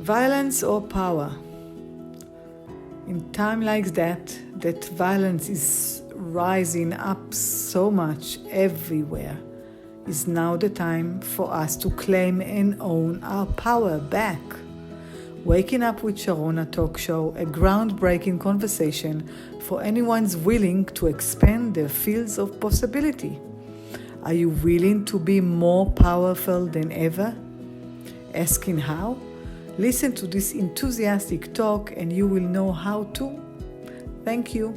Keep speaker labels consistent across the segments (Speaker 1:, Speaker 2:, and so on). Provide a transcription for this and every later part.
Speaker 1: Violence or power? In time like that violence is rising up so much everywhere, is now the time for us to claim and own our power back. Waking Up with Sharona talk show, a groundbreaking conversation for anyone's willing to expand their fields of possibility. Are you willing to be more powerful than ever? Asking how? Listen to this enthusiastic talk and you will know how to. Thank you.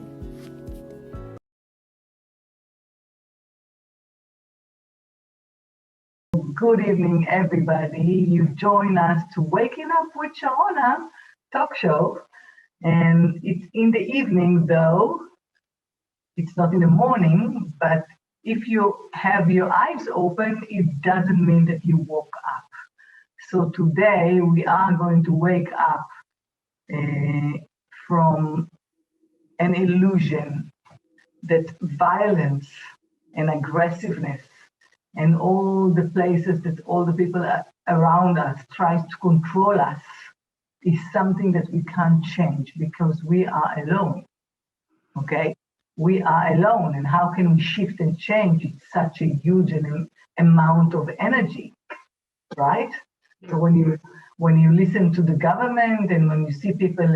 Speaker 2: Good evening, everybody. You've joined us to Waking Up with Sharona talk show. And it's in the evening, though. It's not in the morning, but if you have your eyes open, it doesn't mean that you woke up. So today we are going to wake up from an illusion that violence and aggressiveness and all the places that all the people around us tries to control us is something that we can't change because we are alone, okay? We are alone, and how can we shift and change? It's such a huge amount of energy, right? So when you listen to the government and when you see people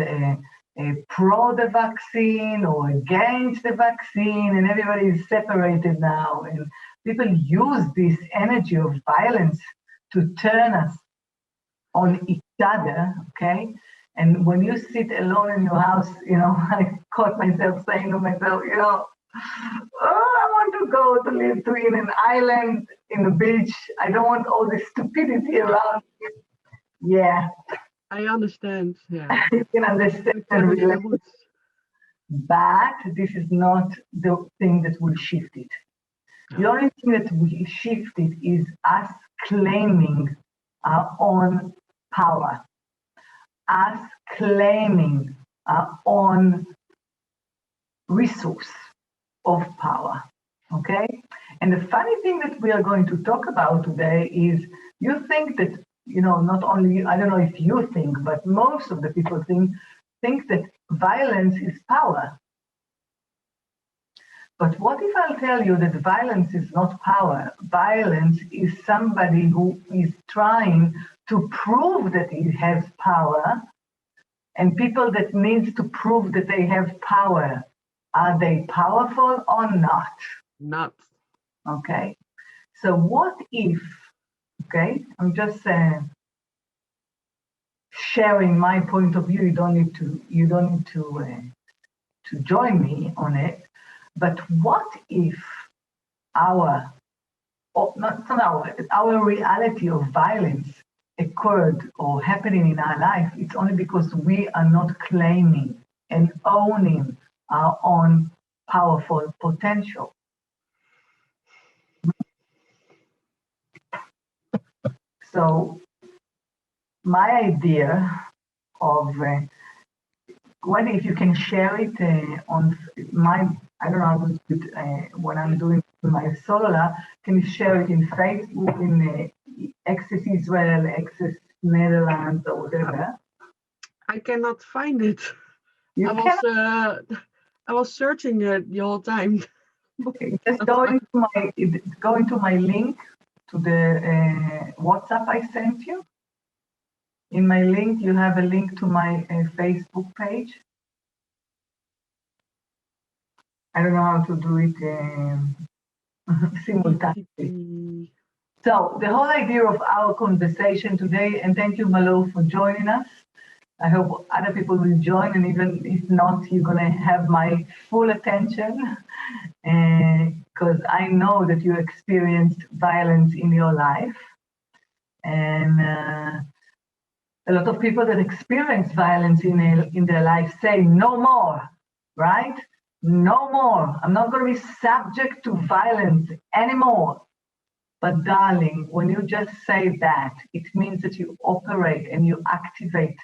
Speaker 2: pro the vaccine or against the vaccine, and everybody is separated now, and people use this energy of violence to turn us on each other, okay? And when you sit alone in your house, I caught myself saying to myself, I want to go to live in an island in the beach. I don't want all this stupidity around me. Yeah.
Speaker 3: I understand, yeah.
Speaker 2: You can understand and relate. But this is not the thing that will shift it. The only thing that will shift it is us claiming our own power, us claiming our own resource of power, okay? And the funny thing that we are going to talk about today is you think that, not only, I don't know if you think, but most of the people think that violence is power. But what if I'll tell you that violence is not power? Violence is somebody who is trying to prove that he has power, and people that need to prove that they have power, are they powerful or not?
Speaker 3: Not.
Speaker 2: Okay. So what if, okay, I'm just sharing my point of view. You don't need to join me on it. But what if our reality of violence occurred or happening in our life? It's only because we are not claiming and owning our own powerful potential. So my idea of whether if you can share it on my, I don't know how to do it when I'm doing my cellular, can you share it in Facebook, in Access Israel, Access Netherlands, or whatever?
Speaker 3: I cannot find it. I was searching it the whole time.
Speaker 2: Just go into my link to the WhatsApp I sent you. In my link, you have a link to my Facebook page. I don't know how to do it simultaneously. So the whole idea of our conversation today, and thank you, Malo, for joining us. I hope other people will join, and even if not, you're going to have my full attention, because I know that you experienced violence in your life. And a lot of people that experience violence in their life say, no more, right? No more. I'm not going to be subject to violence anymore. But darling, when you just say that, it means that you operate and you activate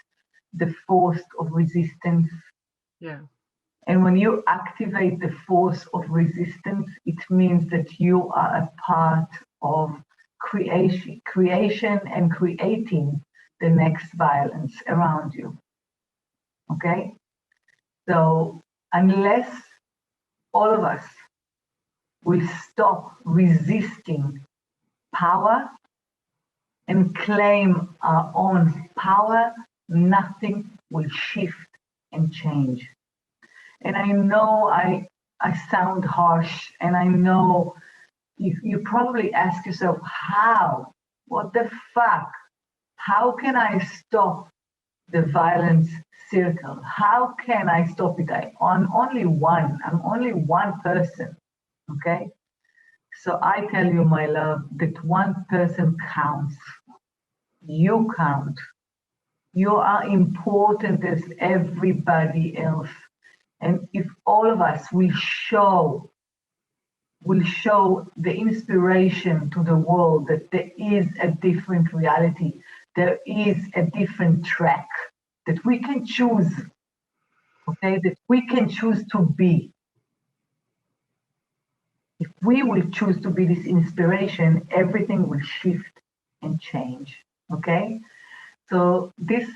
Speaker 2: the force of resistance.
Speaker 3: Yeah.
Speaker 2: And when you activate the force of resistance, it means that you are a part of creation and creating the next violence around you. Okay? So unless all of us will stop resisting power and claim our own power, nothing will shift and change. And I know I sound harsh, and I know you probably ask yourself, how? What the fuck? How can I stop the violence circle? How can I stop it? I'm only one person, okay? So I tell you, my love, that one person counts. You count. You are important as everybody else. And if all of us will show the inspiration to the world that there is a different reality, there is a different track that we can choose, okay, that we can choose to be. If we will choose to be this inspiration, everything will shift and change, okay? So this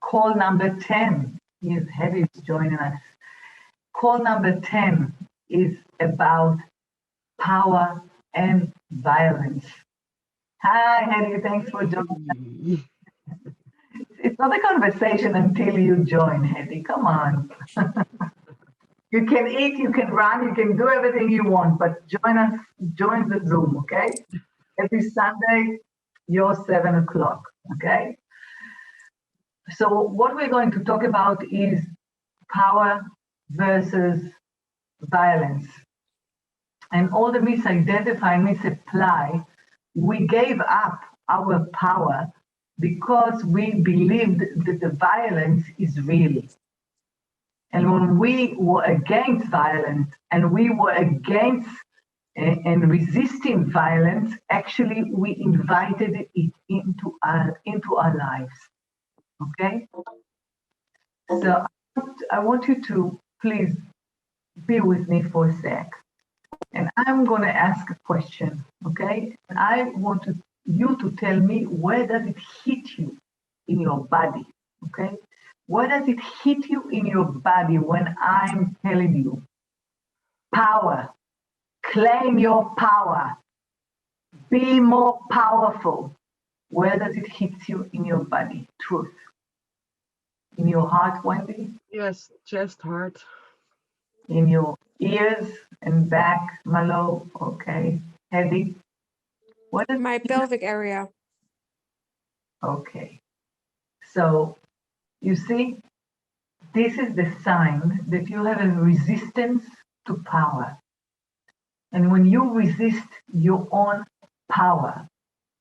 Speaker 2: call number 10 is Heavy is joining us. Call number 10 is about power and violence. Hi, Hedy, thanks for joining. It's not a conversation until you join, Hedy. Come on. You can eat, you can run, you can do everything you want, but join us, join the Zoom, okay? Every Sunday, you're 7 o'clock, okay? So what we're going to talk about is power versus violence. And all the misidentify, misapply, we gave up our power because we believed that the violence is real. And when we were against violence and we were against and resisting violence, actually we invited it into our lives. Okay? So I want you to please be with me for a sec. And I'm going to ask a question, okay? And I want you to tell me, where does it hit you in your body, okay? Where does it hit you in your body when I'm telling you power? Claim your power. Be more powerful. Where does it hit you in your body? Truth. In your heart, Wendy?
Speaker 3: Yes, chest, heart.
Speaker 2: In your ears and back, Malo? Okay. Hedy? What is
Speaker 4: My pelvic area.
Speaker 2: Okay. So you see, this is the sign that you have a resistance to power. And when you resist your own power,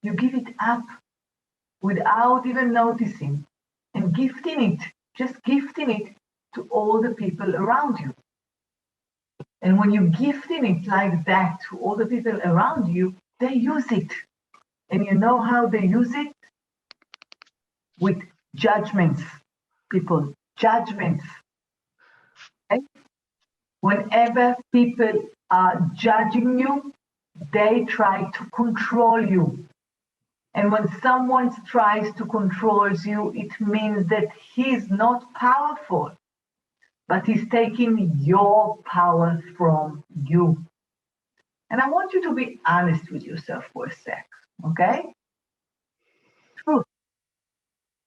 Speaker 2: you give it up without even noticing and gifting it, just gifting it to all the people around you. And when you're gifting it like that to all the people around you, they use it. And you know how they use it? With judgments, people, judgments. Okay? Whenever people are judging you, they try to control you. And when someone tries to control you, it means that he's not powerful, but he's taking your power from you. And I want you to be honest with yourself for a sec, okay? Truth.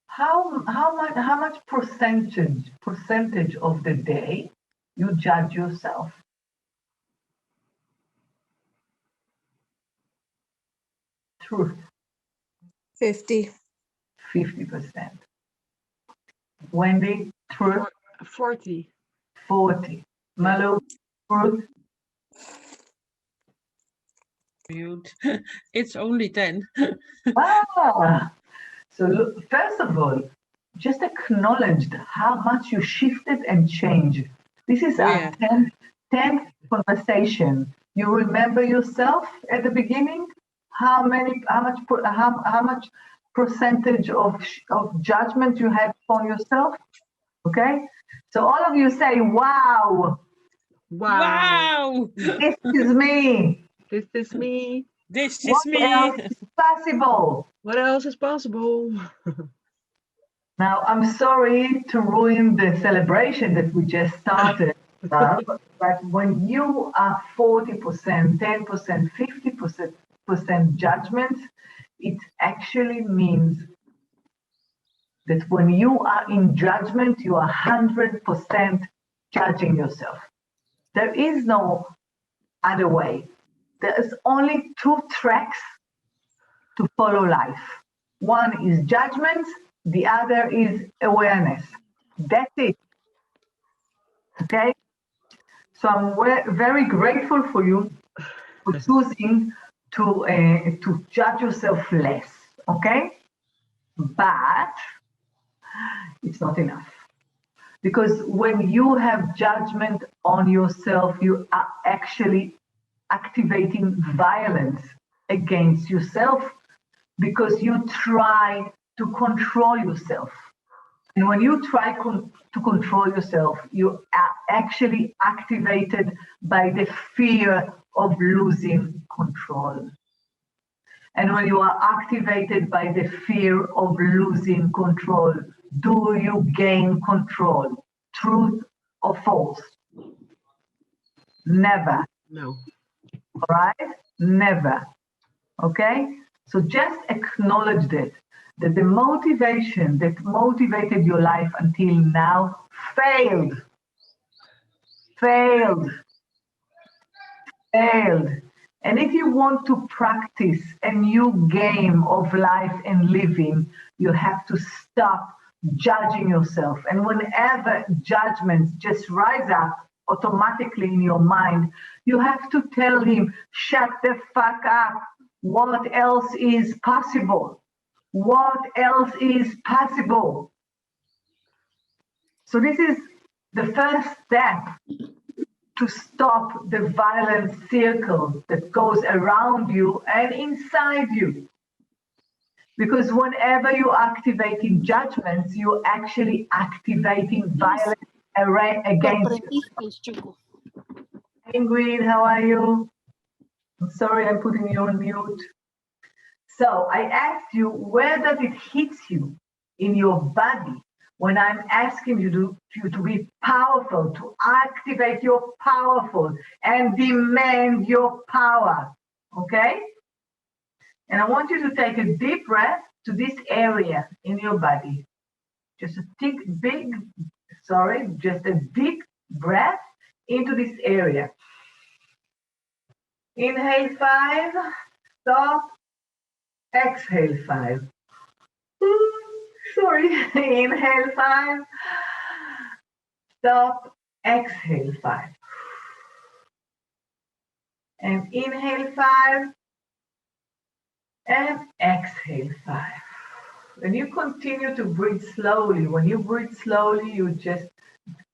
Speaker 2: How much percentage of the day you judge yourself? Truth.
Speaker 4: 50.
Speaker 2: 50%. Wendy, truth?
Speaker 3: 40.
Speaker 2: 40. Malu, truth?
Speaker 5: Mute. It's only 10.
Speaker 2: Ah, so look, first of all, just acknowledge how much you shifted and changed. This is
Speaker 5: Oh,
Speaker 2: our
Speaker 5: yeah.
Speaker 2: 10th conversation. You remember yourself at the beginning? How much percentage of judgment you had on yourself? Okay, so all of you say, "Wow,
Speaker 3: Wow.
Speaker 5: Wow!
Speaker 2: this is me."
Speaker 3: This is me.
Speaker 5: This
Speaker 2: What
Speaker 5: is me.
Speaker 2: else is possible?
Speaker 3: What else is possible?
Speaker 2: Now, I'm sorry to ruin the celebration that we just started, but when you are 40%, 10%, 50% judgment, it actually means that when you are in judgment, you are 100% judging yourself. There is no other way. There is only two tracks to follow life. One is judgment, the other is awareness. That's it. Okay? So I'm very grateful for you for choosing to judge yourself less. Okay? But it's not enough. Because when you have judgment on yourself, you are actually activating violence against yourself because you try to control yourself. And when you try to control yourself, you are actually activated by the fear of losing control. And when you are activated by the fear of losing control, do you gain control? Truth or false? Never.
Speaker 3: No.
Speaker 2: All right? Never. Okay? So just acknowledge that the motivation that motivated your life until now failed. Failed. Failed. And if you want to practice a new game of life and living, you have to stop judging yourself. And whenever judgments just rise up automatically in your mind, you have to tell him, shut the fuck up. What else is possible? What else is possible? So this is the first step to stop the violent circle that goes around you and inside you. Because whenever you're activating judgments, you're actually activating violence against you. Ingrid, how are you? I'm sorry, I'm putting you on mute. So I asked you, where does it hit you in your body when I'm asking you to be powerful, to activate your powerful and demand your power, okay? And I want you to take a deep breath to this area in your body. Just a deep breath into this area. Inhale 5, stop, exhale 5. Sorry, inhale 5, stop, exhale 5. And inhale 5, and exhale 5. When you continue to breathe slowly, when you breathe slowly, you're just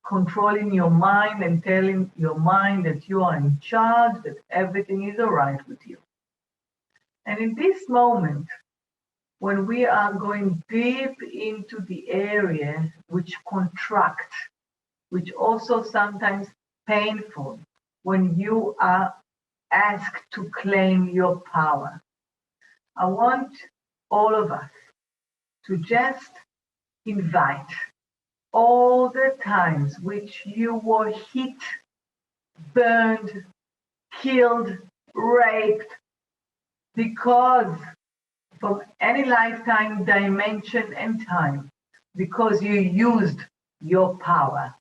Speaker 2: controlling your mind and telling your mind that you are in charge, that everything is all right with you. And in this moment, when we are going deep into the area which contract, which also sometimes painful, when you are asked to claim your power, I want all of us to just invite all the times which you were hit, burned, killed, raped, because from any lifetime, dimension, and time, because you used your power.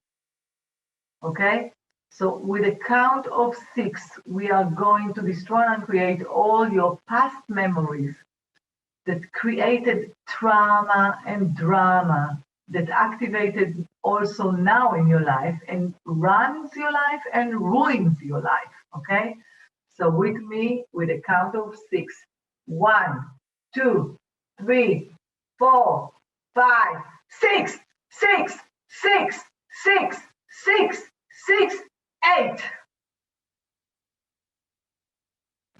Speaker 2: Okay? So with a count of 6, we are going to destroy and create all your past memories that created trauma and drama that activated also now in your life and runs your life and ruins your life. Okay? So with me, with a count of 6. 1, 2, 3, 4, 5, 6, 6, 6, 6, 6, 6, 8.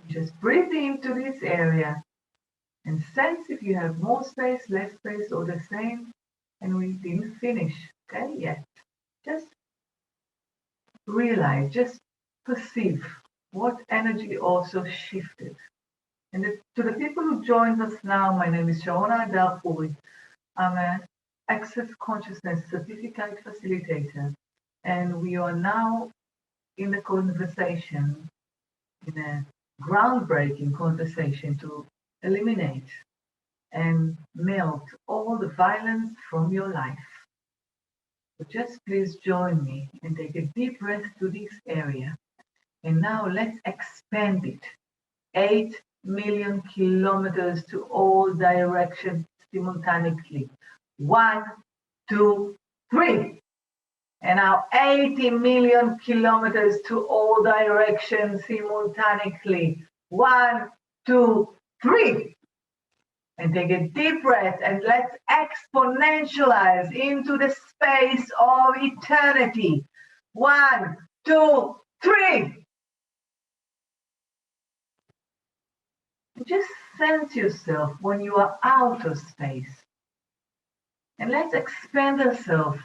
Speaker 2: Just breathe into this area and sense if you have more space, less space, or the same. And we didn't finish, okay, yet. Just realize, just perceive what energy also shifted. And to the people who joined us now, my name is Sharona. I'm an Access Consciousness Certificate Facilitator, and we are now in a conversation, in a groundbreaking conversation to eliminate and melt all the violence from your life. So just please join me and take a deep breath to this area. And now let's expand it. 8 million kilometers to all directions simultaneously. 1, 2, 3. And now 80 million kilometers to all directions simultaneously. 1, 2, 3. And take a deep breath and let's exponentialize into the space of eternity. 1, 2, 3. Just sense yourself when you are out of space. And let's expand ourselves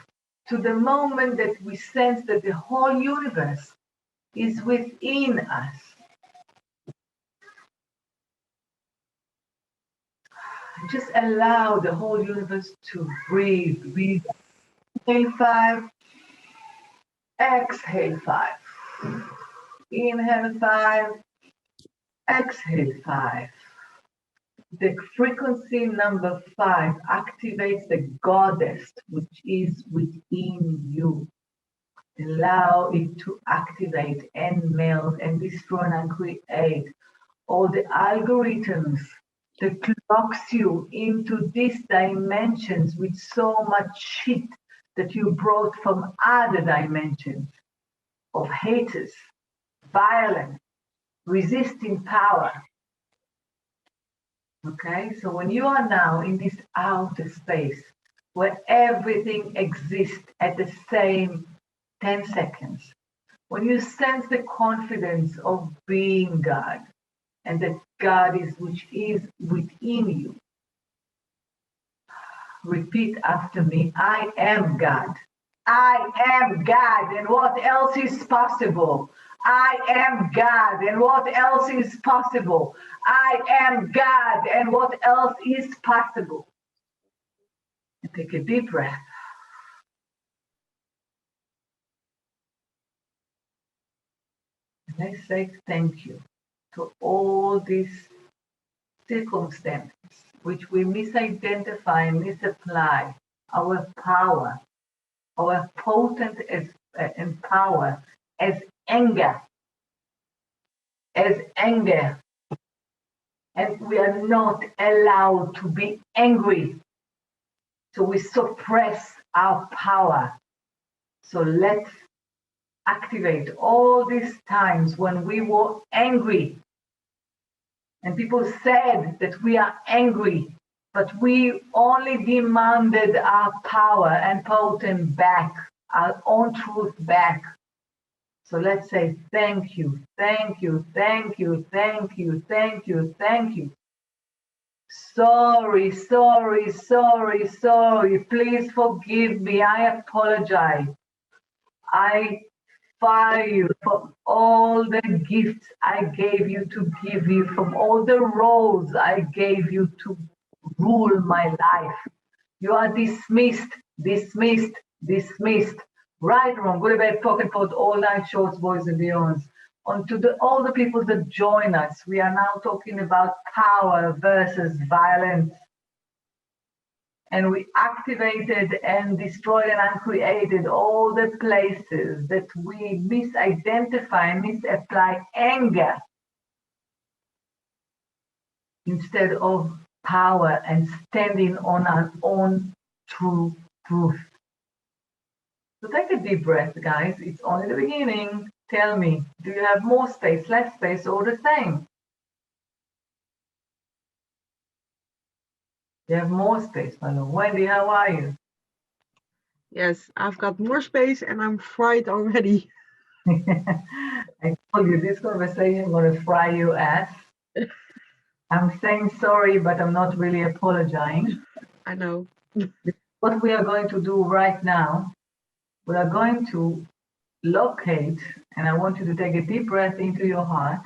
Speaker 2: to the moment that we sense that the whole universe is within us. Just allow the whole universe to breathe. Breathe. Inhale 5. Exhale 5. Inhale 5. Exhale 5. The frequency number 5 activates the goddess which is within you. Allow it to activate and melt and destroy and create all the algorithms that locks you into these dimensions with so much shit that you brought from other dimensions of haters, violence, resisting power. Okay, so when you are now in this outer space where everything exists at the same 10 seconds, when you sense the confidence of being God and that God is which is within you, repeat after me, I am God. I am God, and what else is possible? I am God, and what else is possible? I am God, and what else is possible? And take a deep breath. And let's say thank you to all these circumstances which we misidentify and misapply our power, our potent and power as anger, and we are not allowed to be angry. So we suppress our power. So let's activate all these times when we were angry. And people said that we are angry, but we only demanded our power and potent back, our own truth back. So let's say thank you, thank you, thank you, thank you, thank you, thank you. Sorry, sorry, sorry, sorry. Please forgive me. I apologize. I fire you for all the gifts I gave you to give you, from all the roles I gave you to rule my life. You are dismissed, dismissed, dismissed. Right, wrong, good, bad, pocket, pot, all night shorts, boys and beyonds. On to all the people that join us, we are now talking about power versus violence. And we activated and destroyed and uncreated all the places that we misidentify and misapply anger instead of power and standing on our own true truth. So take a deep breath, guys. It's only the beginning. Tell me, do you have more space, less space, or the same? You have more space, my love. Wendy, how are you?
Speaker 3: Yes, I've got more space and I'm fried already.
Speaker 2: I told you this conversation is going to fry your ass. I'm saying sorry, but I'm not really apologizing.
Speaker 3: I know.
Speaker 2: What we are going to do right now, we are going to locate, and I want you to take a deep breath into your heart.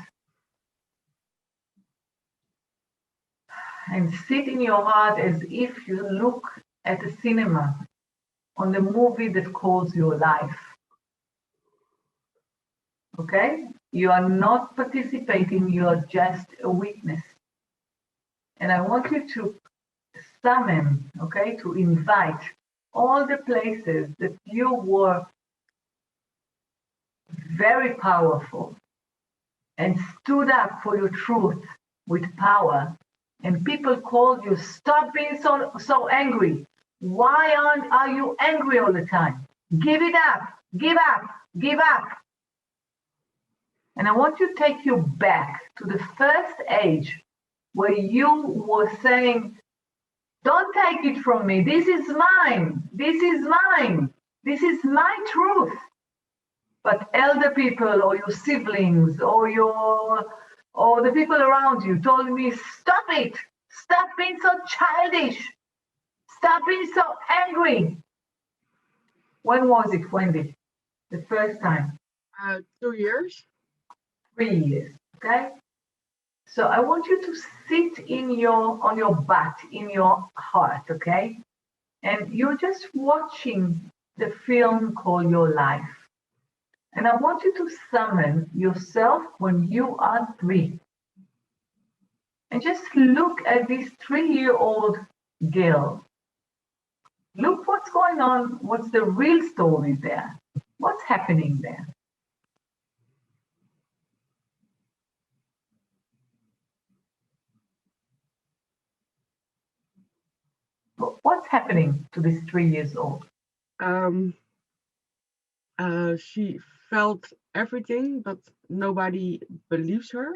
Speaker 2: and sit in your heart as if you look at a cinema on the movie that calls your life. Okay? You are not participating, you are just a witness. And I want you to summon, okay, to invite all the places that you were very powerful and stood up for your truth with power. And people called you, stop being so angry. Why are you angry all the time? Give it up, give up, give up. And I want to take you back to the first age where you were saying, don't take it from me. This is mine. This is mine. This is my truth. But elder people or your siblings or the people around you told me, stop it. Stop being so childish. Stop being so angry. When was it, Wendy? The first time?
Speaker 3: 2 years.
Speaker 2: 3 years. Okay. So I want you to sit on your butt, in your heart, okay? And you're just watching the film called Your Life. And I want you to summon yourself when you are 3. And just look at this 3-year-old girl. Look what's going on. What's the real story there? What's happening there? What's happening to this 3 years old?
Speaker 3: She felt everything, but nobody believes her.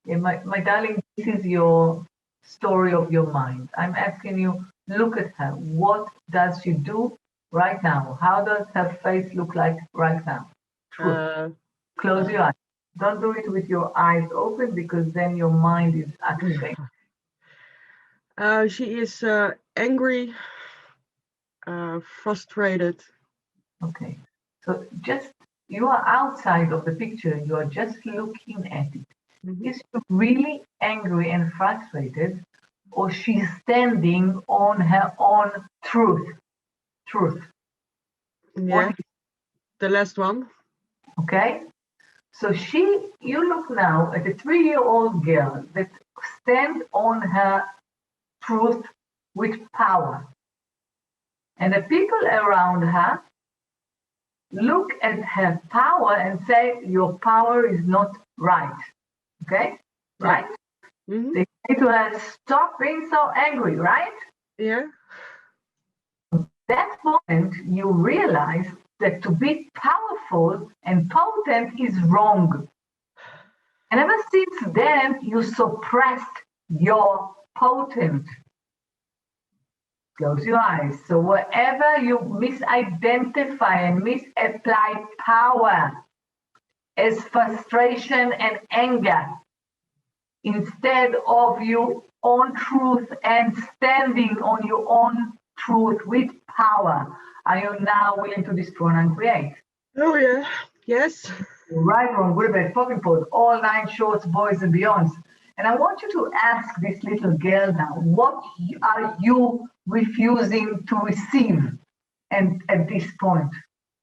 Speaker 2: Yeah, my darling, this is your story of your mind. I'm asking you, look at her. What does she do right now? How does her face look like right now? Truth. Close your eyes. Don't do it with your eyes open because then your mind is activated.
Speaker 3: She is angry, frustrated.
Speaker 2: Okay. So just, you are outside of the picture. You are just looking at it.
Speaker 3: Mhm.
Speaker 2: Is she really angry and frustrated, or she's standing on her own truth? Truth.
Speaker 3: Yeah,
Speaker 2: What,
Speaker 3: the last one.
Speaker 2: okay? So you look now at a 3-year-old girl that stands on her truth with power. And the people around her look at her power and say, your power is not right. Okay? Right?
Speaker 3: Mm-hmm.
Speaker 2: They say to her, stop being so angry, right?
Speaker 3: Yeah.
Speaker 2: That moment you realize that to be powerful and potent is wrong. And ever since then, you suppressed your potent. Close your eyes. So wherever you misidentify and misapply power as frustration and anger, instead of your own truth and standing on your own truth with power, are you now willing to destroy and create?
Speaker 3: Oh yeah. Yes.
Speaker 2: Right, wrong, good, bad, fucking pose, all 9 shorts, boys and beyonds. And I want you to ask this little girl now, what are you refusing to receive? And at this point,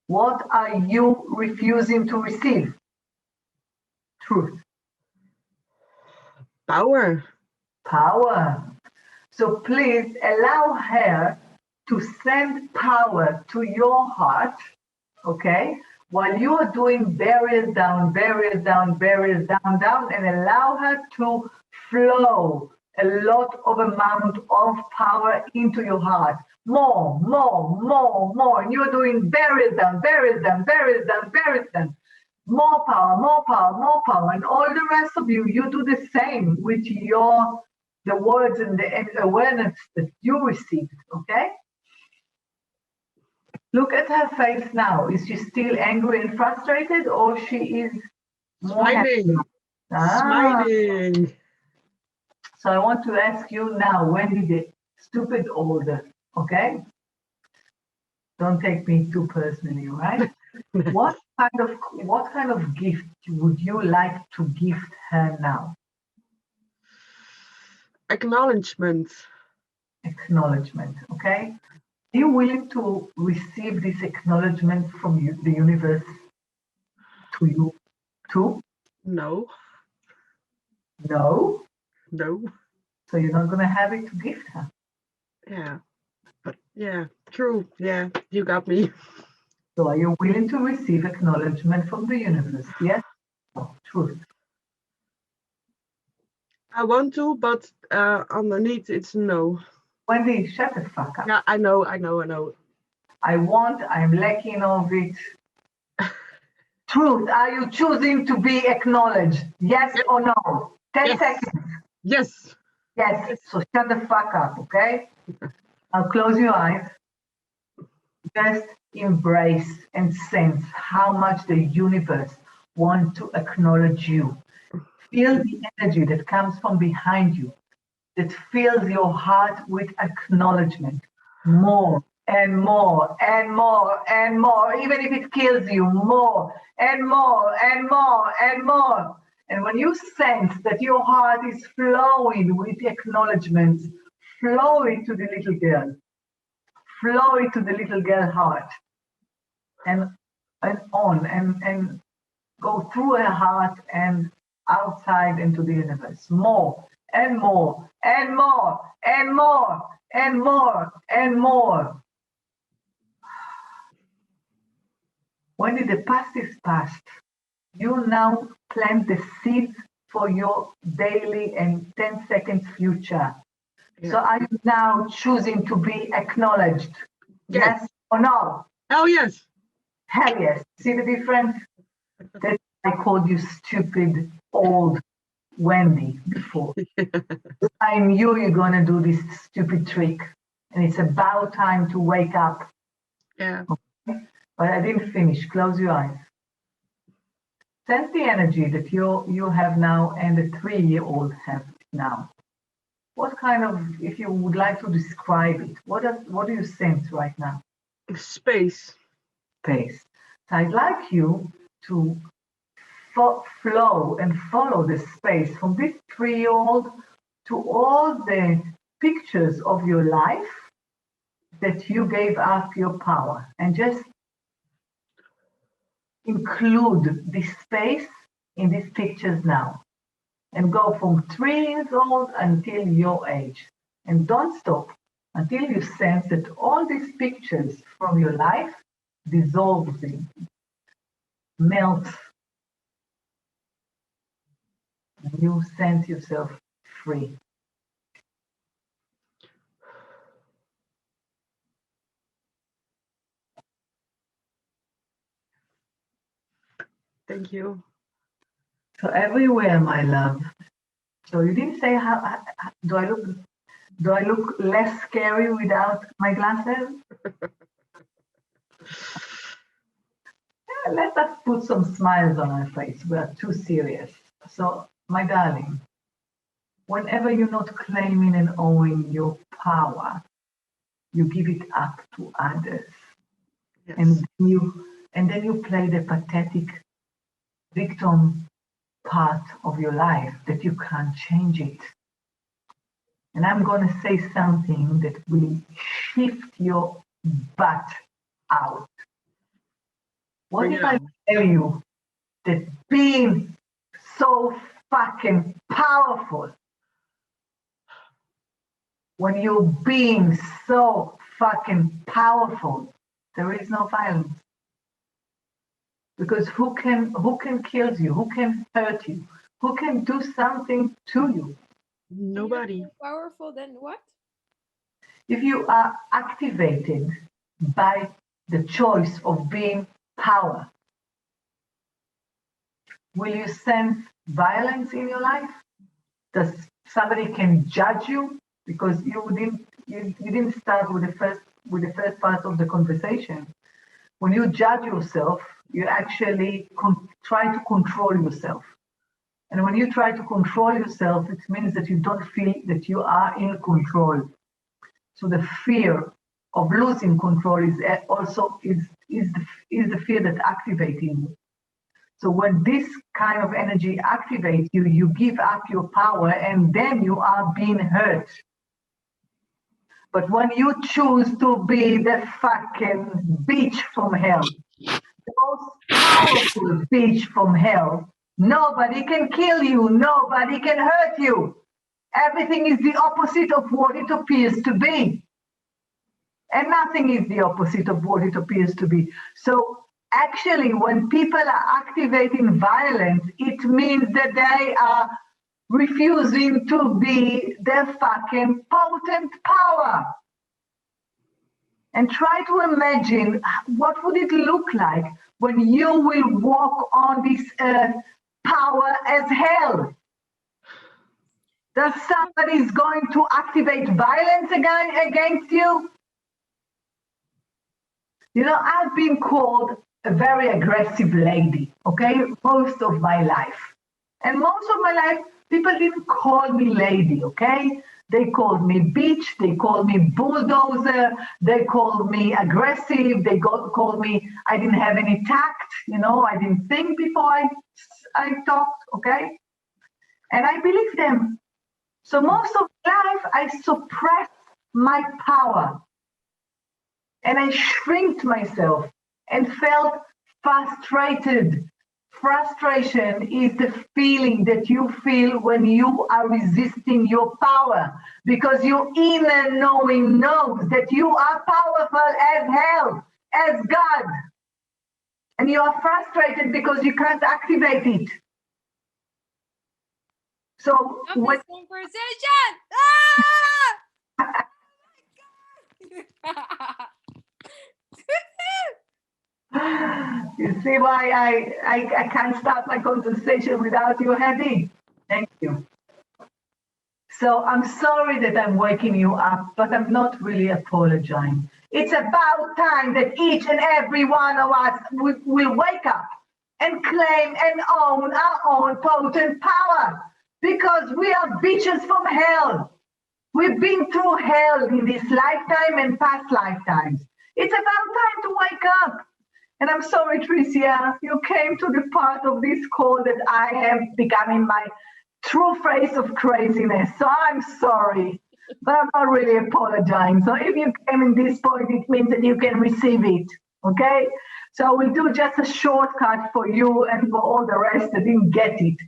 Speaker 2: what are you refusing to receive? Truth.
Speaker 3: Power.
Speaker 2: Power. So please allow her to send power to your heart, okay? While you are doing barriers down, barriers down, barriers down, down, and allow her to flow a lot of amount of power into your heart. More, more, more, more. And you're doing barriers down, barriers down, barriers down, barriers down. More power, more power, more power. And all the rest of you, you do the same with the words and the awareness that you received, okay? Look at her face now. Is she still angry and frustrated, or she is more happy?
Speaker 3: Smiling. Smiling.
Speaker 2: So I want to ask you now, Wendy, the stupid older, okay? Don't take me too personally, right? What kind of gift would you like to gift her now?
Speaker 3: Acknowledgement.
Speaker 2: Acknowledgement, okay? Are you willing to receive this acknowledgement from you, the universe to you too?
Speaker 3: No,
Speaker 2: No?
Speaker 3: no.
Speaker 2: So you're not going to have it to gift her.
Speaker 3: Yeah, but yeah, true. Yeah, you got me.
Speaker 2: So are you willing to receive acknowledgement from the universe? Yes? No, truth.
Speaker 3: I want to, but underneath it's no.
Speaker 2: Wendy, shut the fuck up.
Speaker 3: Yeah, I know, I know, I know.
Speaker 2: I'm lacking of it. Truth, are you choosing to be acknowledged? Yes
Speaker 3: Yes.
Speaker 2: or no? 10
Speaker 3: Yes.
Speaker 2: seconds.
Speaker 3: Yes.
Speaker 2: Yes. So shut the fuck up, okay? Now close your eyes. Just embrace and sense how much the universe wants to acknowledge you. Feel the energy that comes from behind you, that fills your heart with acknowledgement. More and more and more and more, even if it kills you, more and more and more and more. And when you sense that your heart is flowing with acknowledgement, flow it to the little girl. Flow it to the little girl heart. And on and go through her heart and outside into the universe. More and more and more and more and more and more. When the past is past, you now plant the seeds for your daily and 10 seconds future.
Speaker 3: Yeah.
Speaker 2: So are you now choosing to be acknowledged?
Speaker 3: Yes.
Speaker 2: Yes or no?
Speaker 3: Hell yes.
Speaker 2: Hell yes. See the difference? That I called you stupid old Wendy before. I knew you're gonna do this stupid trick, and it's about time to wake up.
Speaker 3: Yeah.
Speaker 2: But I didn't finish. Close your eyes. Sense the energy that you have now and the 3-year-old have now. What kind of, if you would like to describe it, what do you sense right now?
Speaker 3: Space.
Speaker 2: Space. So I'd like you to flow and follow the space from this 3-year-old to all the pictures of your life that you gave up your power, and just include this space in these pictures now, and go from 3 years old until your age, and don't stop until you sense that all these pictures from your life dissolves in, melts, and you sense yourself free.
Speaker 3: Thank you.
Speaker 2: So everywhere, my love. So you didn't say how do I look less scary without my glasses? Let us put some smiles on our face. We are too serious. So, my darling, whenever you're not claiming and owning your power, you give it up to others.
Speaker 3: Yes.
Speaker 2: And then you play the pathetic victim part of your life that you can't change it. And I'm going to say something that will shift your butt out. What if I tell you that being so fucking powerful, when you're being so fucking powerful, there is no violence? Because who can kill you? Who can hurt you? Who can do something to you?
Speaker 3: Nobody.
Speaker 4: You're more powerful than what?
Speaker 2: If you are activated by the choice of being power, will you sense violence in your life? Does somebody can judge you because you didn't start with the first part of the conversation? When you judge yourself, you actually try to control yourself. And when you try to control yourself, it means that you don't feel that you are in control. So the fear of losing control is also the fear that's activating you. So when this kind of energy activates you, you give up your power and then you are being hurt. But when you choose to be the fucking bitch from hell, the most powerful bitch from hell, nobody can kill you, nobody can hurt you. Everything is the opposite of what it appears to be. And nothing is the opposite of what it appears to be. So actually, when people are activating violence, it means that they are refusing to be their fucking potent power. And try to imagine what would it look like when you will walk on this earth power as hell. That somebody is going to activate violence against you? You know, I've been called a very aggressive lady, okay, most of my life. And most of my life, people didn't call me lady, okay? They called me bitch, they called me bulldozer, they called me aggressive, they called me, I didn't have any tact, you know, I didn't think before I talked, okay? And I believe them. So most of life, I suppressed my power. And I shrinked myself and felt frustrated. Frustration is the feeling that you feel when you are resisting your power, because your inner knowing knows that you are powerful as hell, as God. And you are frustrated because you can't activate it. So
Speaker 6: Stop
Speaker 2: when
Speaker 6: this conversation! Ah!
Speaker 2: you see why I can't start my conversation without you, Hedy? Thank you. So I'm sorry that I'm waking you up, but I'm not really apologizing. It's about time that each and every one of us will wake up and claim and own our own potent power, because we are bitches from hell. We've been through hell in this lifetime and past lifetimes. It's about time to wake up. And I'm sorry, Tricia, you came to the part of this call that I have becoming my true face of craziness. So I'm sorry, but I'm not really apologizing. So if you came in this point, it means that you can receive it, okay? So we'll do just a shortcut for you and for all the rest that didn't get it.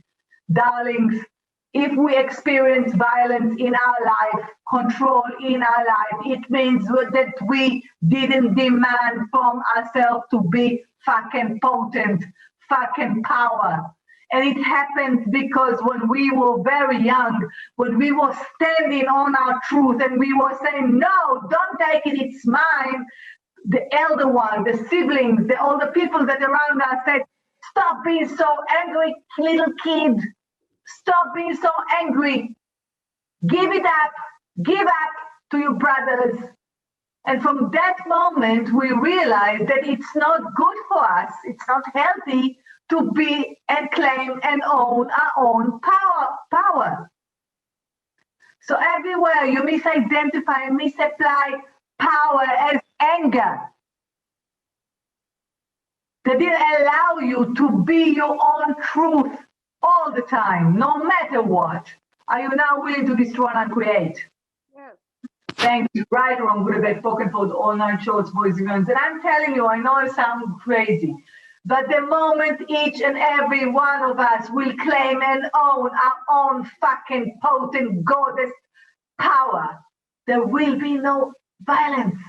Speaker 2: Darlings, if we experience violence in our life, control in our life, it means that we didn't demand from ourselves to be fucking potent, fucking power. And it happens because when we were very young, when we were standing on our truth and we were saying, no, don't take it, it's mine, the elder one, the siblings, all the people that around us said, stop being so angry, little kid. Stop being so angry. Give it up. Give up to your brothers. And from that moment, we realized that it's not good for us. It's not healthy to be and claim and own our own power. So everywhere you misidentify and misapply power as anger. That didn't allow you to be your own truth all the time, no matter what. Are you now willing to destroy and create?
Speaker 6: Yes.
Speaker 2: Thank you. Right, wrong, good, bad, spoken for all nine shorts, boys and girls. And I'm telling you, I know I sound crazy, but the moment each and every one of us will claim and own our own fucking potent goddess power, there will be no violence.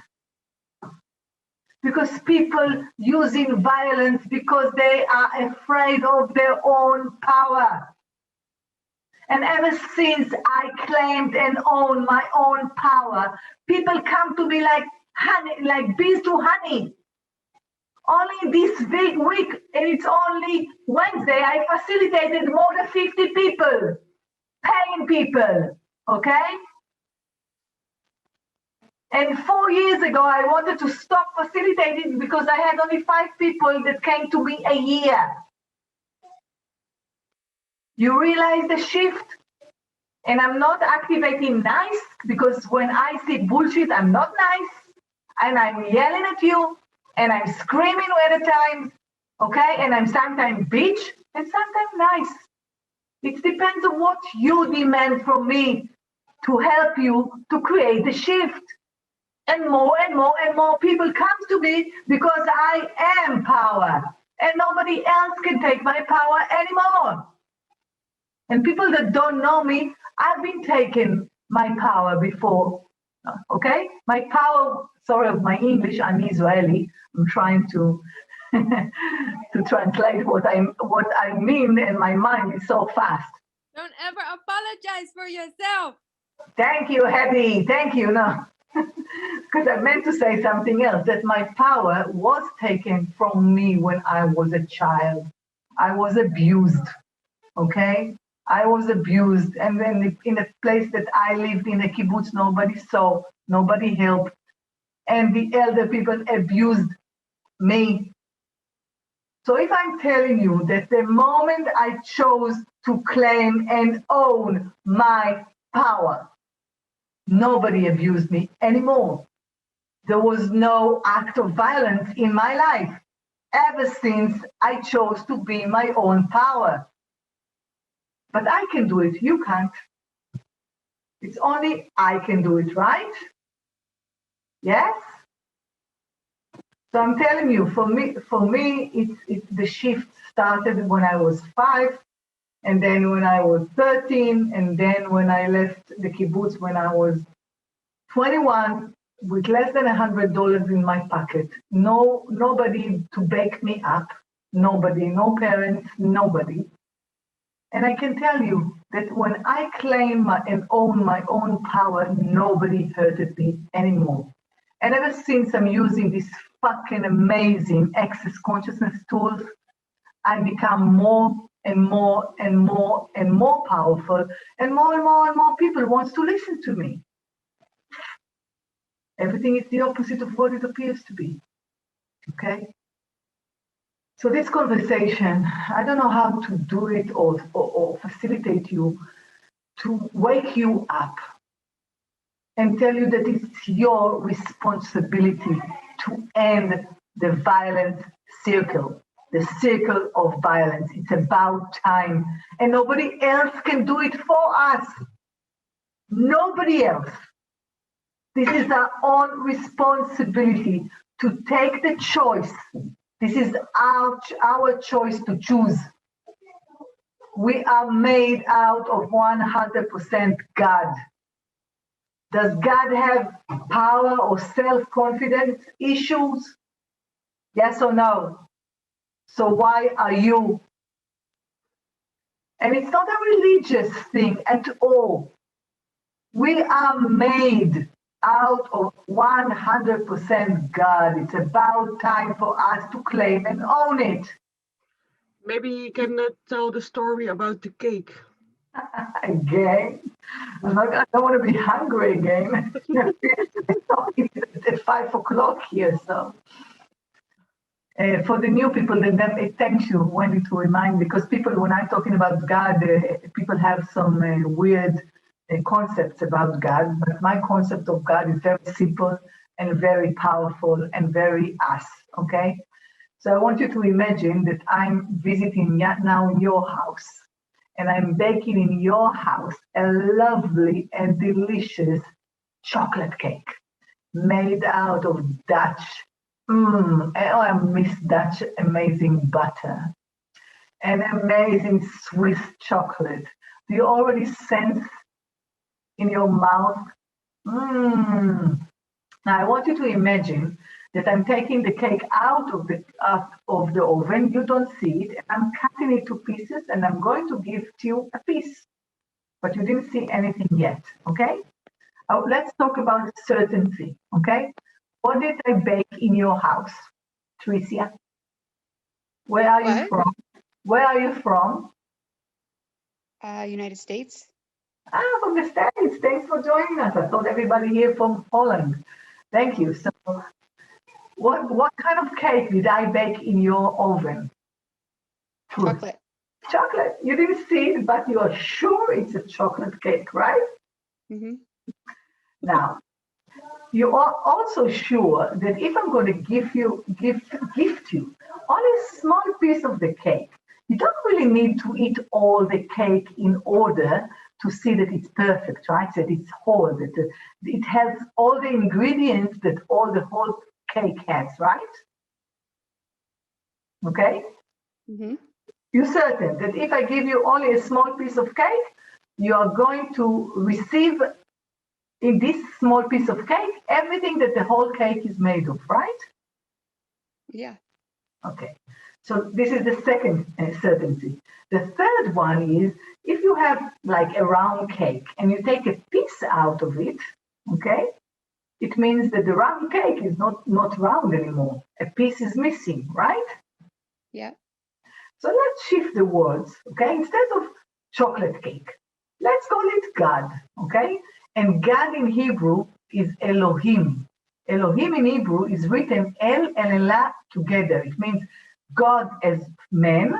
Speaker 2: Because people using violence because they are afraid of their own power. And ever since I claimed and owned my own power, people come to me like honey, like bees to honey. Only this week, and it's only Wednesday, I facilitated more than 50 people, paying people, okay? And 4 years ago, I wanted to stop facilitating because I had only 5 people that came to me a year. You realize the shift? And I'm not activating nice, because when I see bullshit, I'm not nice. And I'm yelling at you, and I'm screaming at the times, okay? And I'm sometimes bitch and sometimes nice. It depends on what you demand from me to help you to create a shift. And more and more and more people come to me because I am power. And nobody else can take my power anymore. And people that don't know me, I've been taking my power before. Okay? My power, sorry of my English, I'm Israeli. I'm trying to to translate what I mean, and my mind is so fast.
Speaker 6: Don't ever apologize for yourself.
Speaker 2: Thank you, Happy. Thank you. No, because I meant to say something else, that my power was taken from me when I was a child. I was abused, okay? I was abused. And then in a place that I lived in, a kibbutz, nobody saw, nobody helped. And the elder people abused me. So if I'm telling you that the moment I chose to claim and own my power, nobody abused me anymore. There was no act of violence in my life ever since I chose to be my own power. But I can do it, you can't. It's only I can do it, right? Yes? So I'm telling you, for me, it's the shift started when I was 5, and then when I was 13, and then when I left the kibbutz when I was 21, with less than $100 in my pocket. Nobody to back me up. Nobody, no parents, nobody. And I can tell you that when I claim and own my own power, nobody hurted me anymore. And ever since I'm using these fucking amazing access consciousness tools, I become more and more and more and more powerful, and more people want to listen to me. Everything is the opposite of what it appears to be. Okay? So this conversation, I don't know how to do it or facilitate you to wake you up and tell you that it's your responsibility to end the violent circle, the circle of violence. It's about time. And nobody else can do it for us. Nobody else. This is our own responsibility to take the choice. This is our choice to choose. We are made out of 100% God. Does God have power or self-confidence issues? Yes or no? So why are you? And it's not a religious thing at all. We are made out of 100% God. It's about time for us to claim and own it.
Speaker 3: Maybe you can tell the story about the cake.
Speaker 2: Again, I don't want to be hungry again. It's at 5 o'clock here, so. For the new people, then thank you, Wendy, to remind, because people, when I'm talking about God, people have some weird concepts about God, but my concept of God is very simple and very powerful and very us, okay? So I want you to imagine that I'm visiting now your house, and I'm baking in your house a lovely and delicious chocolate cake made out of Dutch. I miss Dutch amazing butter and amazing Swiss chocolate. Do you already sense in your mouth? Now I want you to imagine that I'm taking the cake out of the oven. You don't see it. And I'm cutting it to pieces, and I'm going to give you a piece. But you didn't see anything yet, okay? Let's talk about certainty, okay? What did I bake in your house, Tricia? Where are you from? Where are you from?
Speaker 4: United States.
Speaker 2: From the States. Thanks for joining us. I thought everybody here from Holland. Thank you. So what kind of cake did I bake in your oven?
Speaker 4: Chocolate.
Speaker 2: Chocolate. You didn't see it, but you are sure it's a chocolate cake, right?
Speaker 4: Mm-hmm.
Speaker 2: Now, you are also sure that if I'm going to gift you only a small piece of the cake. You don't really need to eat all the cake in order to see that it's perfect, right? That it's whole, that it has all the ingredients that all the whole cake has, right? Okay?
Speaker 4: Mm-hmm.
Speaker 2: You're certain that if I give you only a small piece of cake, you are going to receive in this small piece of cake everything that the whole cake is made of, right?
Speaker 4: Yeah.
Speaker 2: Okay, so this is the second certainty. The third one is if you have like a round cake and you take a piece out of it, okay, it means that the round cake is not round anymore. A piece is missing, right?
Speaker 4: Yeah.
Speaker 2: So let's shift the words, okay? Instead of chocolate cake, let's call it God, okay? And God in Hebrew is Elohim. Elohim in Hebrew is written El and Elah together. It means God as man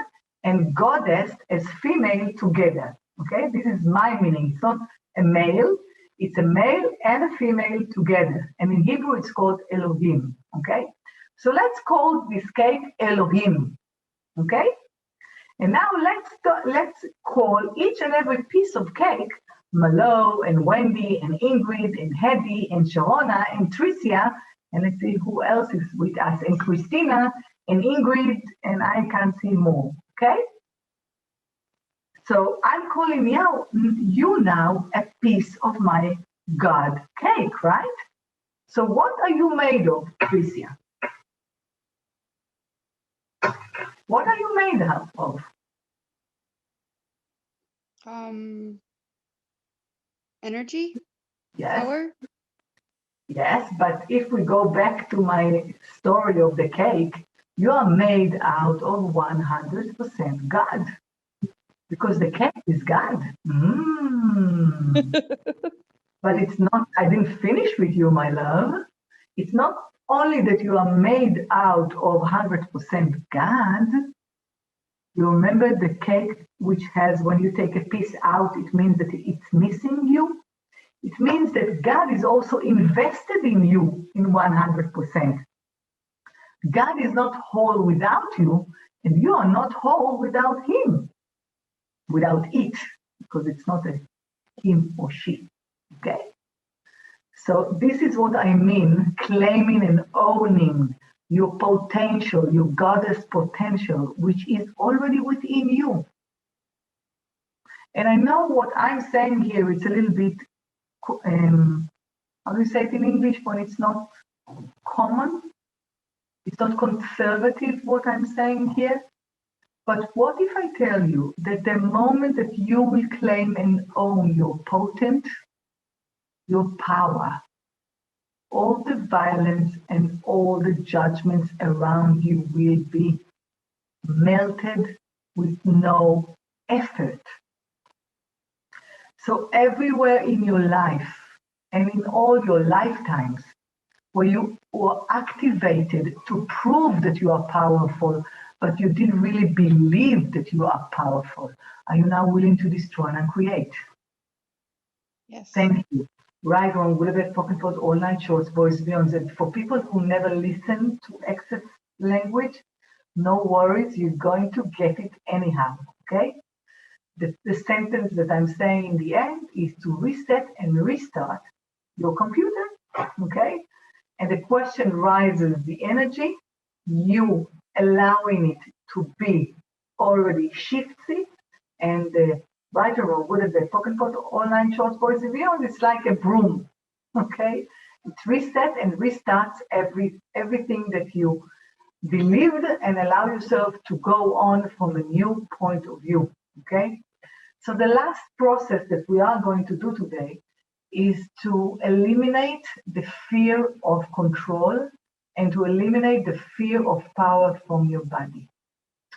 Speaker 2: and goddess as female together. Okay, this is my meaning. It's not a male, it's a male and a female together. And in Hebrew, it's called Elohim. Okay, so let's call this cake Elohim. Okay, and now let's call each and every piece of cake Malo and Wendy and Ingrid and Hedy and Sharona and Tricia, and let's see who else is with us, and Christina and Ingrid, and I can't see more, okay? So I'm calling you now a piece of my God cake, right? So what are you made of, Tricia? What are you made of?
Speaker 4: Energy,
Speaker 2: Yes.
Speaker 4: power.
Speaker 2: Yes, but if we go back to my story of the cake, you are made out of 100% God. Because the cake is God. But it's not, I didn't finish with you, my love. It's not only that you are made out of 100% God. You remember the cake which has, when you take a piece out, it means that it's missing you? It means that God is also invested in you in 100%. God is not whole without you, and you are not whole without Him, without it, because it's not a him or she. Okay? So this is what I mean, claiming and owning your potential, your goddess potential, which is already within you. And I know what I'm saying here, it's a little bit how do you say it in English when it's not common? It's not conservative what I'm saying here. But what if I tell you that the moment that you will claim and own your potent, your power, all the violence and all the judgments around you will be melted with no effort. So everywhere in your life and in all your lifetimes where you were activated to prove that you are powerful, but you didn't really believe that you are powerful, are you now willing to destroy and create?
Speaker 4: Yes.
Speaker 2: Thank you. Right, wrong, good, bad, pocket pot, all night shorts, boys beyond that. For people who never listen to access language, no worries, you're going to get it anyhow, okay? The sentence that I'm saying in the end is to reset and restart your computer, okay? And the question rises the energy, you allowing it to be already shifts it, and the right or wrong, good, bad, pocket pot, online shorts, boys and beyond, it's like a broom, okay? It resets and restarts everything that you believed and allow yourself to go on from a new point of view, okay? So the last process that we are going to do today is to eliminate the fear of control and to eliminate the fear of power from your body,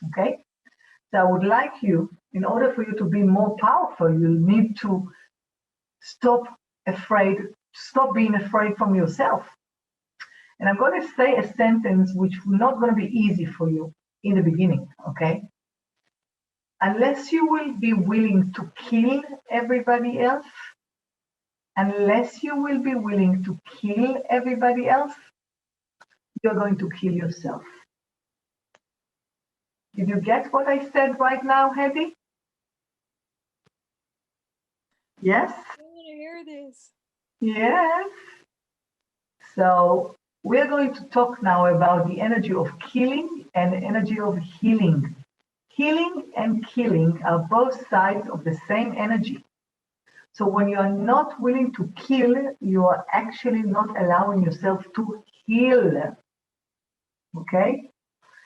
Speaker 2: okay? So I would like you, in order for you to be more powerful, you need to stop being afraid from yourself. And I'm going to say a sentence which is not going to be easy for you in the beginning, okay? Unless you will be willing to kill everybody else, unless you will be willing to kill everybody else, you're going to kill yourself. Did you get what I said right now, Hedy? Yes?
Speaker 6: I want to hear this.
Speaker 2: Yes. So we're going to talk now about the energy of killing and the energy of healing. Healing and killing are both sides of the same energy. So when you are not willing to kill, you are actually not allowing yourself to heal. Okay?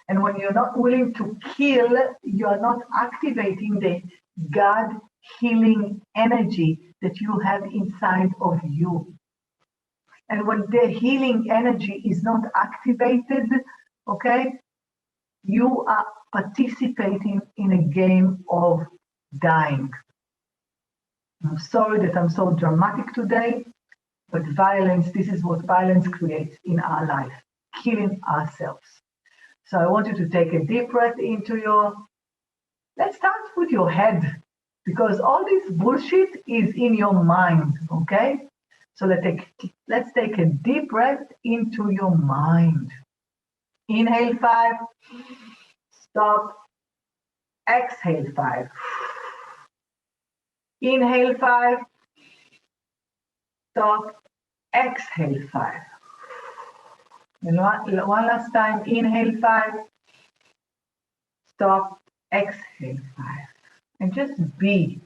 Speaker 2: And when you're not willing to kill, you are not activating the God healing energy that you have inside of you. And when the healing energy is not activated, okay, you are participating in a game of dying. I'm sorry that I'm so dramatic today, but violence, this is what violence creates in our life, killing ourselves. So I want you to take a deep breath into let's start with your head, because all this bullshit is in your mind, okay? So let's take a deep breath into your mind. Inhale 5, stop, exhale 5. Inhale 5, stop, exhale 5. And one last time, inhale 5, stop, exhale 5. And just be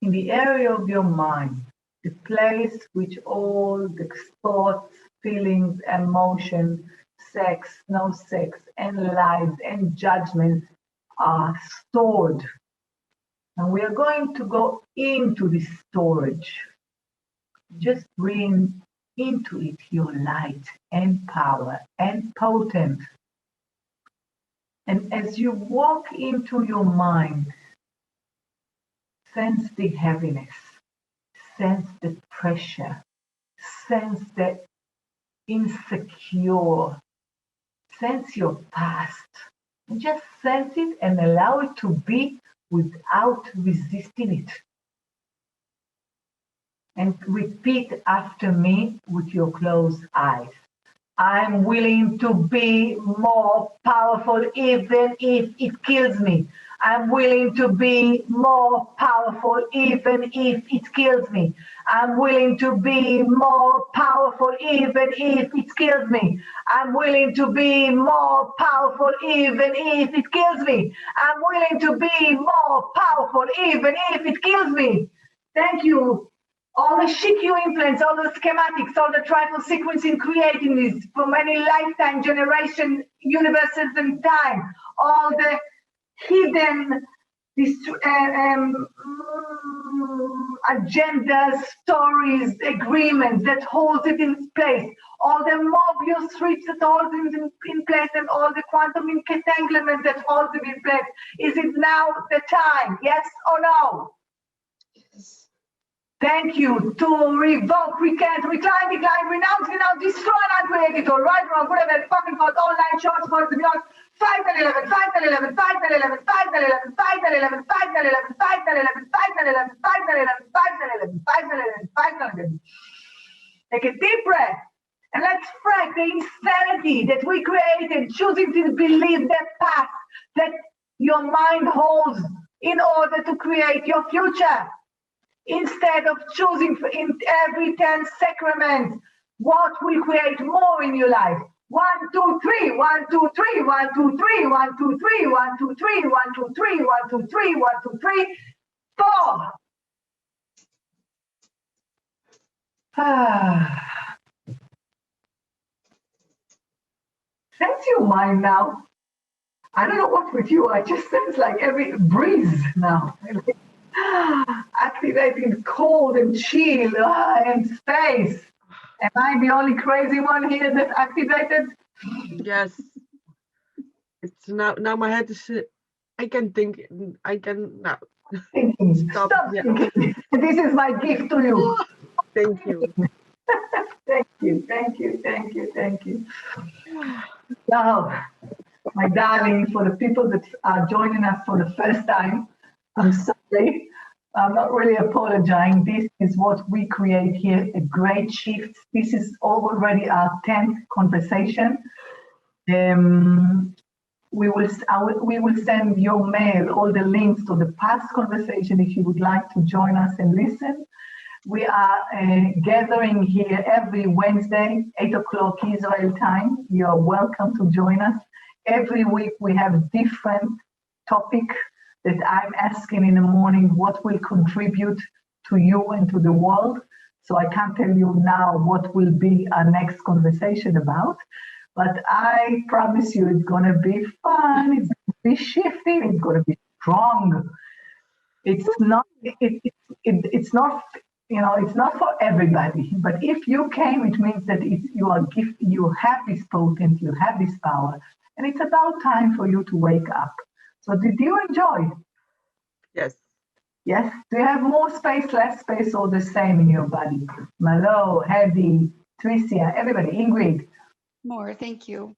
Speaker 2: in the area of your mind, the place which all the thoughts, feelings, emotions, sex, no sex, and lies and judgments are stored. And we are going to go into this storage. Just bring into it your light and power and potent. And as you walk into your mind, sense the heaviness, sense the pressure, sense the insecure, sense your past. And just sense it and allow it to be without resisting it. And repeat after me with your closed eyes. I'm willing to be more powerful even if it kills me. I'm willing to be more powerful even if it kills me. I'm willing to be more powerful even if it kills me. I'm willing to be more powerful even if it kills me. I'm willing to be more powerful even if it kills me. Thank you. All the SHIQ implants, all the schematics, all the tribal sequencing creating this for many lifetime, generation, universes and time, all the hidden agendas, stories, agreements that holds it in place, all the Mobius strips that holds it in place, and all the quantum entanglement that holds it in place. Is it now the time? Yes or no?
Speaker 4: Yes.
Speaker 2: Thank you. To revoke, recant, recline, decline, renounce, destroy, and uncreate it all. Right, wrong, whatever, fucking fault, all 9 shorts, for the beyond. 5 and 11, 5 and 11, 5 and 11, 5 and 11, 5 and 11, 5 and 11, 5 and 11, 5 and 11, 5 and 11, 5 and 11, 5 and 11, 5 and 11. Take a deep breath. And let's frack the insanity that we created, choosing to believe that path that your mind holds in order to create your future. Instead of choosing in every 10 sacraments, what will create more in your life? 1, 2, 3, 1, 2, 3, 1, 2, 3, 1, 2, 3, 1, 2, 3, 1, 2, 3, 1, 2, 3, 1, 2, 3, 4. Sense your mind now. I don't know what with you, I just sense like every breeze now. Activating cold and chill and space. Am I the only crazy one here that activated?
Speaker 3: Yes. It's now my head is. I can think. I can now.
Speaker 2: Thinking.
Speaker 3: Stop. Yeah.
Speaker 2: Thinking. This is my gift to you.
Speaker 3: Thank you.
Speaker 2: Thank you, thank you, thank you, thank you. Now, my darling, for the people that are joining us for the first time, I'm sorry. I'm not really apologizing. This is what we create here, a great shift. This is already our 10th conversation. we will send your mail all the links to the past conversation if you would like to join us and listen. We are gathering here every Wednesday, 8 o'clock Israel time. You are welcome to join us. Every week we have different topic that I'm asking in the morning what will contribute to you and to the world. So I can't tell you now what will be our next conversation about, but I promise you it's going to be fun, it's going to be shifting, it's going to be strong. It's not, it's not, it's not for everybody, but if you came, it means that you are gifted, you have this potent, you have this power, and it's about time for you to wake up. So did you enjoy?
Speaker 3: Yes.
Speaker 2: Yes? Do you have more space, less space, or the same in your body? Malo, Hedy, Tricia, everybody, Ingrid.
Speaker 4: More, thank you.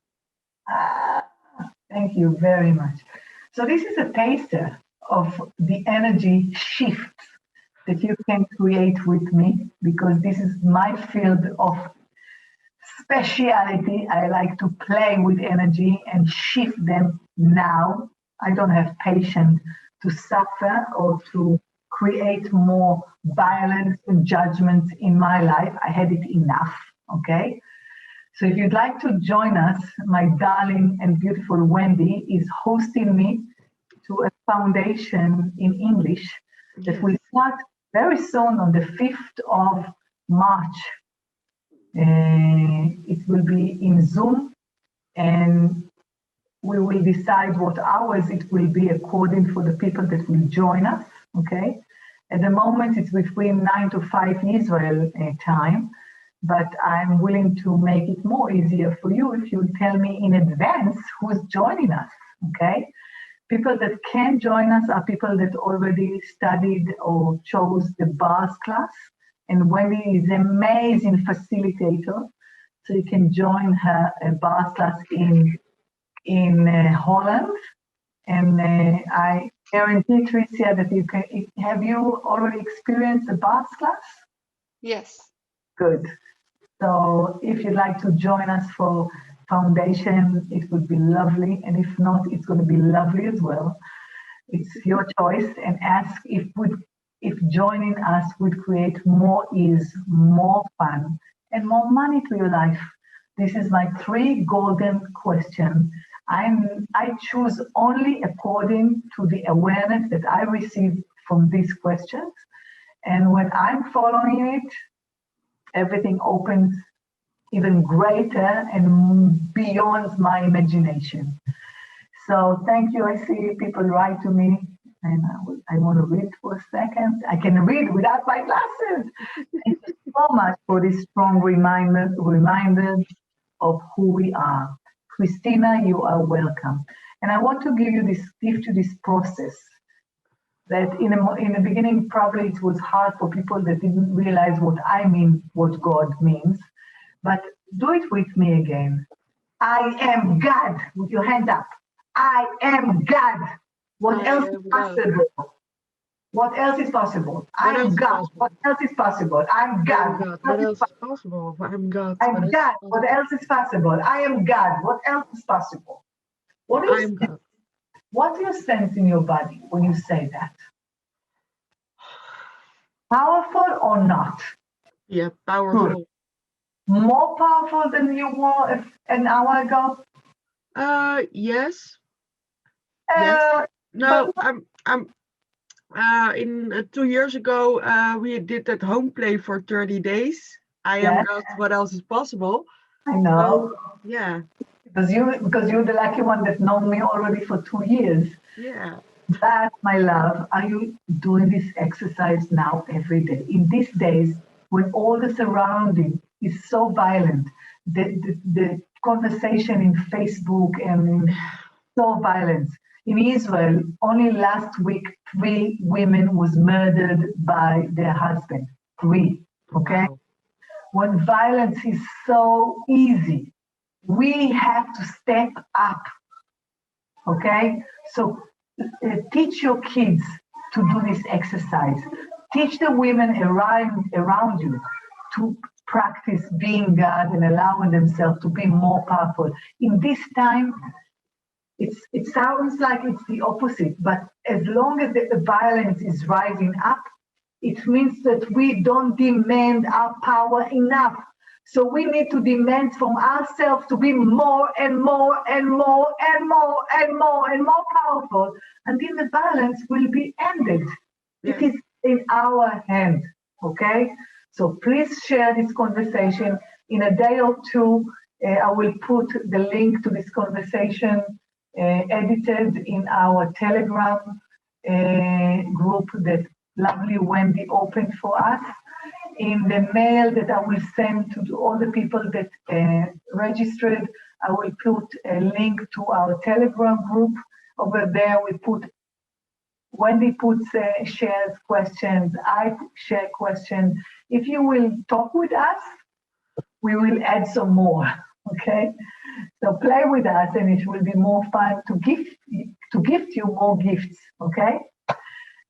Speaker 2: Thank you very much. So this is a taster of the energy shift that you can create with me, because this is my field of speciality. I like to play with energy and shift them now. I don't have patience to suffer or to create more violence and judgment in my life. I had it enough, okay? So if you'd like to join us, my darling and beautiful Wendy is hosting me to a foundation in English that will start very soon on the 5th of March. It will be in Zoom, and we will decide what hours it will be according for the people that will join us, okay? At the moment, it's between 9 to 5 Israel time, but I'm willing to make it more easier for you if you tell me in advance who's joining us, okay? People that can join us are people that already studied or chose the bars class, and Wendy is an amazing facilitator, so you can join her bars class in Holland, and I guarantee, Tricia, that you can. Have you already experienced the bars class?
Speaker 4: Yes.
Speaker 2: Good. So if you'd like to join us for foundation, it would be lovely, and if not, it's going to be lovely as well. It's your choice, and ask if joining us would create more ease, more fun, and more money to your life. This is my 3 golden questions. I choose only according to the awareness that I receive from these questions, and when I'm following it, everything opens even greater and beyond my imagination. So thank you. I see people write to me, and I want to read for a second. I can read without my glasses. Thank you so much for this strong reminder of who we are. Christina, you are welcome. And I want to give you this process that in the beginning, probably it was hard for people that didn't realize what I mean, what God means. But do it with me again. I am God. With your hand up. I am God. What else is possible? What else is possible? I am God. What else is possible? I'm God.
Speaker 3: What else is possible? I'm God.
Speaker 2: I'm God. What else is possible? I am God. What else is possible? What do you sense in your body when you say that? Powerful or not?
Speaker 3: Yeah, powerful.
Speaker 2: Good. More powerful than you were an hour ago?
Speaker 3: Yes. Yes. No, I'm. In 2 years ago, we did that home play for 30 days. I am God. What else is possible?
Speaker 2: I know.
Speaker 3: So, yeah.
Speaker 2: Because you're the lucky one that known me already for 2 years.
Speaker 3: Yeah.
Speaker 2: But my love, are you doing this exercise now every day? In these days, when all the surrounding is so violent, the conversation in Facebook and so violent. In Israel, only last week, 3 women was murdered by their husband. 3, okay? Wow. When violence is so easy, we have to step up, okay? So teach your kids to do this exercise. Teach the women around you to practice being God and allowing themselves to be more powerful. In this time, it sounds like it's the opposite, but as long as the violence is rising up, it means that we don't demand our power enough. So we need to demand from ourselves to be more and more and more and more and more and more powerful until the violence will be ended.
Speaker 3: Yes.
Speaker 2: It is in our hand, okay? So please share this conversation. In a day or two, I will put the link to this conversation edited in our Telegram group that lovely Wendy opened for us. In the mail that I will send to all the people that registered, I will put a link to our Telegram group. Over there, Wendy puts shares questions, I share questions. If you will talk with us, we will add some more, okay? So play with us and it will be more fun to gift you more gifts, okay?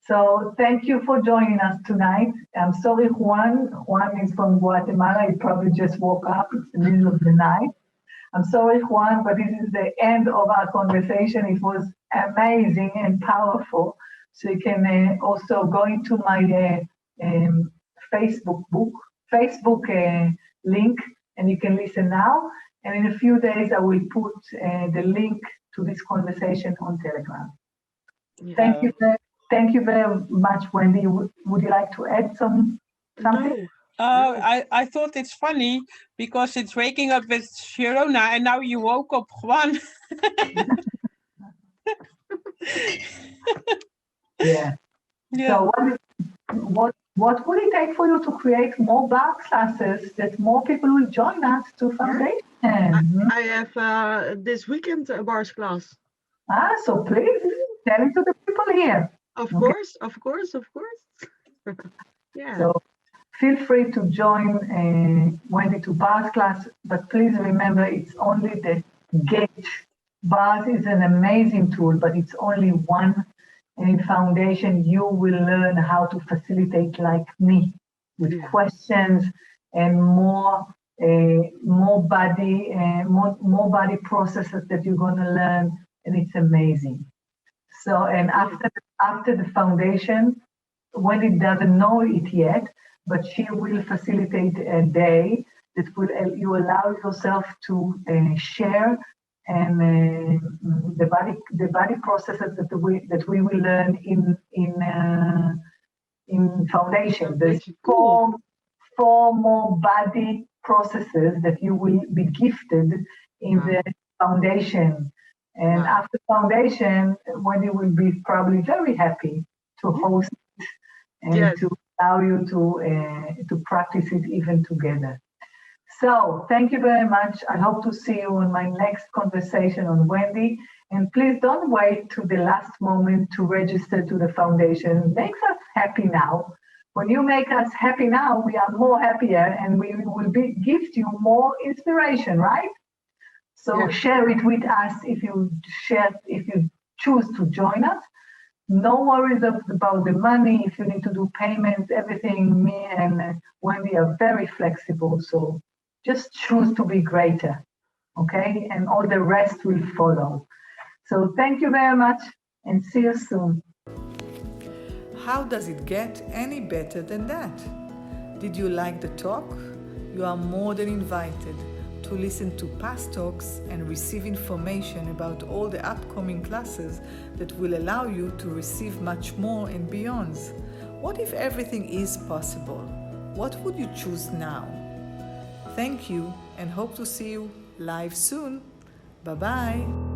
Speaker 2: So thank you for joining us tonight. I'm sorry, Juan. Juan is from Guatemala. He probably just woke up. It's the middle of the night. I'm sorry, Juan, but this is the end of our conversation. It was amazing and powerful. So you can also go into my Facebook link, and you can listen now. And in a few days, I will put the link to this conversation on Telegram.
Speaker 3: Yeah.
Speaker 2: Thank you very much, Wendy. Would you like to add something?
Speaker 3: No.
Speaker 5: I thought it's funny because it's waking up with Sharona and now you woke up Juan.
Speaker 2: Yeah.
Speaker 5: Yeah.
Speaker 2: So what would it take for you to create more bar classes that more people will join us to foundation?
Speaker 3: I have this weekend a bars class.
Speaker 2: So please tell it to the people here.
Speaker 3: Of
Speaker 2: Okay.
Speaker 3: course. Yeah.
Speaker 2: So feel free to join Wendy to bars class, but please remember it's only the gate. Bars is an amazing tool, but it's only one. And in foundation, you will learn how to facilitate like me with questions and more body processes that you're going to learn, and it's amazing. So, and after the foundation, Wendy doesn't know it yet, but she will facilitate a day that will you allow yourself to share and the body processes that we will learn in foundation. There's four more body processes that you will be gifted in the foundation. And after foundation, Wendy will be probably very happy to host it and to allow you to practice it even together. So thank you very much. I hope to see you in my next conversation on Wendy. And please don't wait to the last moment to register to the foundation. It makes us happy now. When you make us happy now, we are more happier and we will gift you more inspiration, right? So share it with us if you choose to join us. No worries about the money. If you need to do payments, everything, me and Wendy are very flexible. So just choose to be greater, okay? And all the rest will follow. So thank you very much and see you soon.
Speaker 1: How does it get any better than that? Did you like the talk? You are more than invited to listen to past talks and receive information about all the upcoming classes that will allow you to receive much more and beyonds. What if everything is possible? What would you choose now? Thank you and hope to see you live soon. Bye-bye.